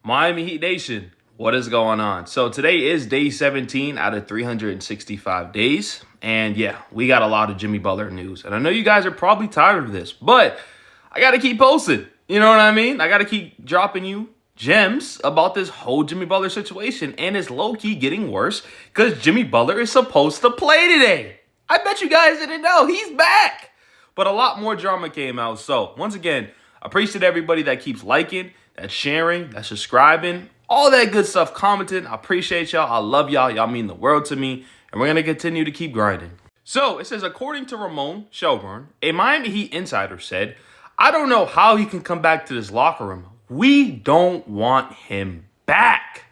Miami Heat Nation, what is going on? So today is day 17 out of 365 days. And yeah, we got a lot of Jimmy Butler news. And I know you guys are probably tired of this, but I got to keep posting. You know what I mean? I got to keep dropping you gems about this whole Jimmy Butler situation. And it's low-key getting worse because Jimmy Butler is supposed to play today. I bet you guys didn't know. He's back. But a lot more drama came out. So once again, appreciate everybody that keeps liking, that's sharing, that's subscribing, all that good stuff, commenting. I appreciate y'all. I love y'all. Y'all mean the world to me. And we're going to continue to keep grinding. So it says, according to Ramon Shelburne, a Miami Heat insider said, I don't know how he can come back to this locker room. We don't want him back.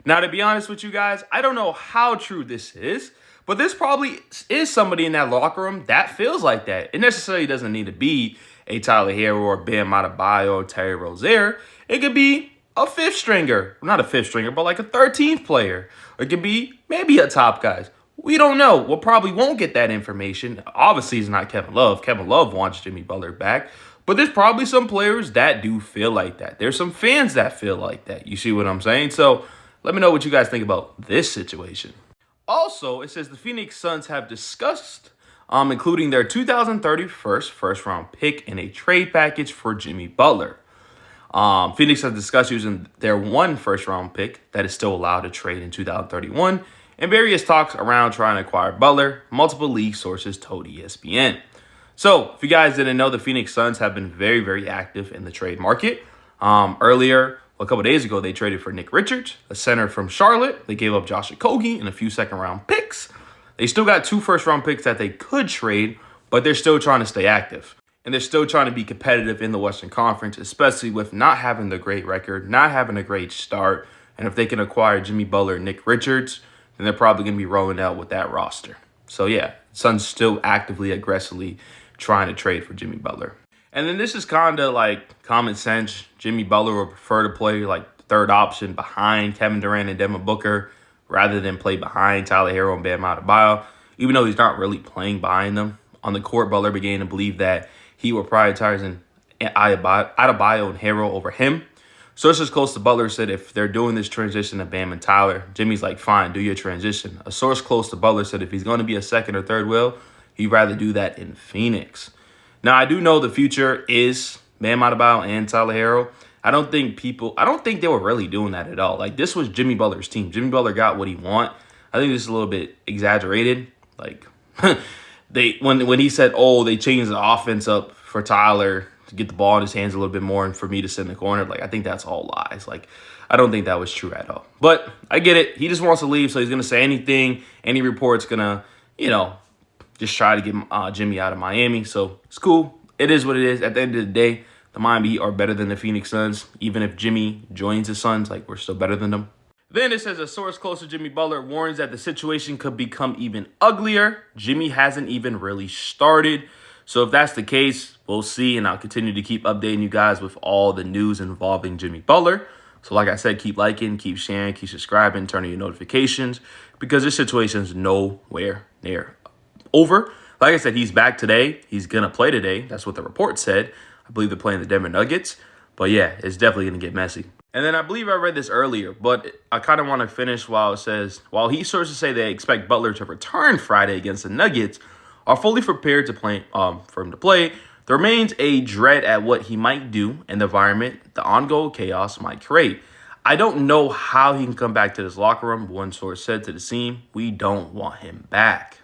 Now, to be honest with you guys, I don't know how true this is, but this probably is somebody in that locker room that feels like that. It necessarily doesn't need to be a Tyler Hero or Bam Adebayo or Terry Rozier. It could be a fifth stringer. Not a fifth stringer, but like a 13th player. Or it could be maybe a top guy. We don't know. We'll probably won't get that information. Obviously, it's not Kevin Love. Kevin Love wants Jimmy Butler back. But there's probably some players that do feel like that. There's some fans that feel like that. You see what I'm saying? So let me know what you guys think about this situation. Also, it says the Phoenix Suns have discussed including their 2031 first-round pick in a trade package for Jimmy Butler. Phoenix has discussed using their one first-round pick that is still allowed to trade in 2031, and various talks around trying to acquire Butler, multiple league sources told ESPN. So, if you guys didn't know, the Phoenix Suns have been very, very active in the trade market. A couple days ago, they traded for Nick Richards, a center from Charlotte. They gave up Josh Okogie and a few second-round picks. They still got 2 first-round picks that they could trade, but they're still trying to stay active. And they're still trying to be competitive in the Western Conference, especially with not having the great record, not having a great start. And if they can acquire Jimmy Butler and Nick Richards, then they're probably going to be rolling out with that roster. So yeah, Suns still actively, aggressively trying to trade for Jimmy Butler. And then this is kind of like common sense. Jimmy Butler would prefer to play like the third option behind Kevin Durant and Devin Booker rather than play behind Tyler Hero and Bam Adebayo, even though he's not really playing behind them. On the court, Butler began to believe that he would prioritize Adebayo and Hero over him. Sources close to Butler said if they're doing this transition to Bam and Tyler, Jimmy's like, fine, do your transition. A source close to Butler said if he's going to be a second or third wheel, he'd rather do that in Phoenix. Now, I do know the future is Bam Adebayo and Tyler Hero. I don't think they were really doing that at all. Like, this was Jimmy Butler's team. Jimmy Butler got what he want. I think this is a little bit exaggerated. Like, when he said, they changed the offense up for Tyler to get the ball in his hands a little bit more and for me to sit in the corner, like, I think that's all lies. Like, I don't think that was true at all. But I get it. He just wants to leave, so he's going to say anything. Any report's going to, just try to get Jimmy out of Miami. So it's cool. It is what it is. At the end of the day, the Miami Heat are better than the Phoenix Suns. Even if Jimmy joins the Suns, like, we're still better than them. Then it says a source close to Jimmy Butler warns that the situation could become even uglier. Jimmy hasn't even really started. So if that's the case, we'll see. And I'll continue to keep updating you guys with all the news involving Jimmy Butler. So like I said, keep liking, keep sharing, keep subscribing, turning your notifications, because this situation is nowhere near over. Like I said, he's back today. He's going to play today. That's what the report said. I believe they're playing the Denver Nuggets. But yeah, it's definitely going to get messy. And then I believe I read this earlier, but I kind of want to finish while it says, while Heat sources say they expect Butler to return Friday against the Nuggets, are fully prepared to play for him to play, there remains a dread at what he might do and the environment the ongoing chaos might create. I don't know how he can come back to this locker room. One source said to the team, we don't want him back.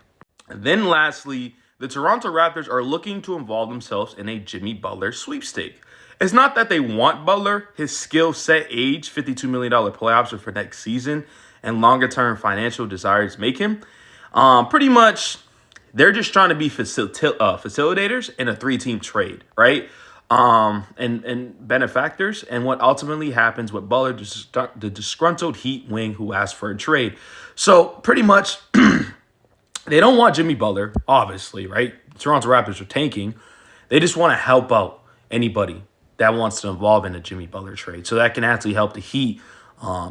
And then lastly, the Toronto Raptors are looking to involve themselves in a Jimmy Butler sweepstake. It's not that they want Butler. His skill set, age, $52 million play option for next season, and longer-term financial desires make him. Pretty much, they're just trying to be facilitators in a 3-team trade, right? And benefactors. And what ultimately happens with Butler, the disgruntled Heat wing who asked for a trade. So pretty much, they don't want Jimmy Butler, obviously, right? The Toronto Raptors are tanking. They just want to help out anybody that wants to involve in a Jimmy Butler trade. So that can actually help the Heat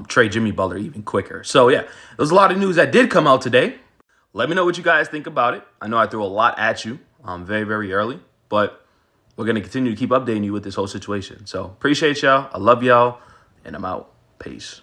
trade Jimmy Butler even quicker. So yeah, there's a lot of news that did come out today. Let me know what you guys think about it. I know I threw a lot at you very, very early, but we're going to continue to keep updating you with this whole situation. So appreciate y'all. I love y'all, and I'm out. Peace.